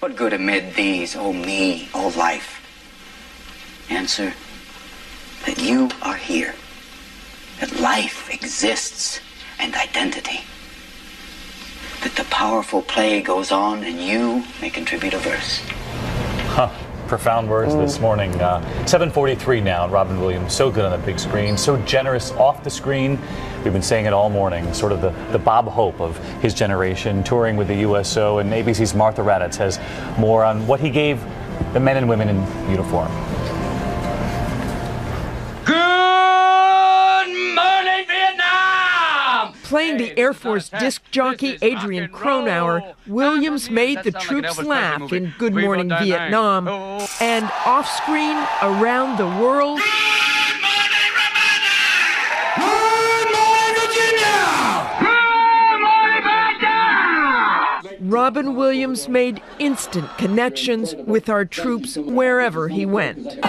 What good amid these, O me, O life? Answer, that you are here, that life exists and identity, that the powerful play goes on and you may contribute a verse. Profound words this morning. 7:43 now, and Robin Williams, so good on the big screen, so generous off the screen. We've been saying it all morning, sort of the Bob Hope of his generation, touring with the USO, and ABC's Martha Raddatz has more on what he gave the men and women in uniform. Playing the Air Force disc jockey Adrian Cronauer, Williams made the troops laugh in Good Morning Vietnam, and off-screen, around the world, Robin Williams made instant connections with our troops wherever he went.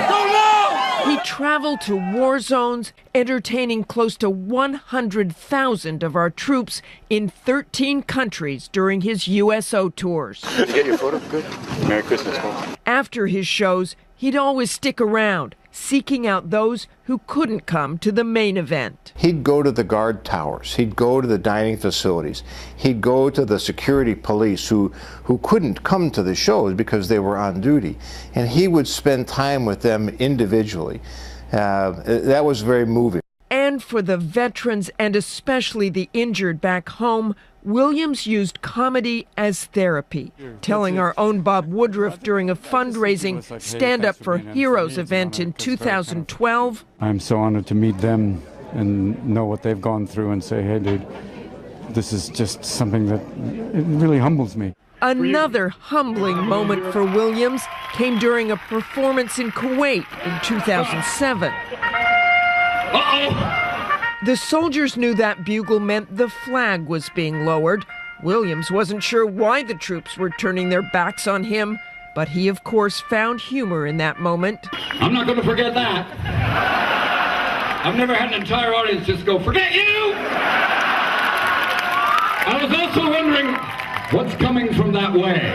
He traveled to war zones, entertaining close to 100,000 of our troops in 13 countries during his USO tours. Did you get your photo? Good. Merry Christmas, folks. After his shows, he'd always stick around, seeking out those who couldn't come to the main event. He'd go to the guard towers. He'd go to the dining facilities. He'd go to the security police who couldn't come to the shows because they were on duty. And he would spend time with them individually. That was very moving. And for the veterans, and especially the injured back home, Williams used comedy as therapy, telling our own Bob Woodruff during a fundraising Stand Up for Heroes event in 2012. I'm so honored to meet them and know what they've gone through and say, hey, dude, this is just something that it really humbles me. Another humbling moment for Williams came during a performance in Kuwait in 2007. The soldiers knew that bugle meant the flag was being lowered. Williams wasn't sure why the troops were turning their backs on him, but he, of course, found humor in that moment. I'm not going to forget that. I've never had an entire audience just go, forget you! I was also wondering what's coming from that way.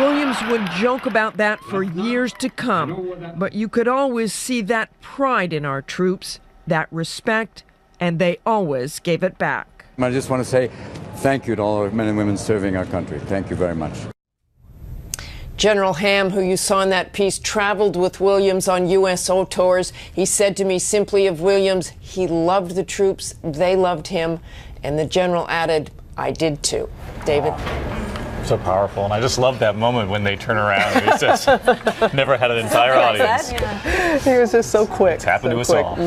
Williams would joke about that for years to come, but you could always see that pride in our troops, that respect, and they always gave it back. I just want to say thank you to all our men and women serving our country. Thank you very much. General Ham, who you saw in that piece, traveled with Williams on USO tours. He said to me simply of Williams, he loved the troops, they loved him, and the general added, I did too. David? So powerful, and I just love that moment when they turn around. He says, never had an entire audience. He was just so quick. It's happened to us all.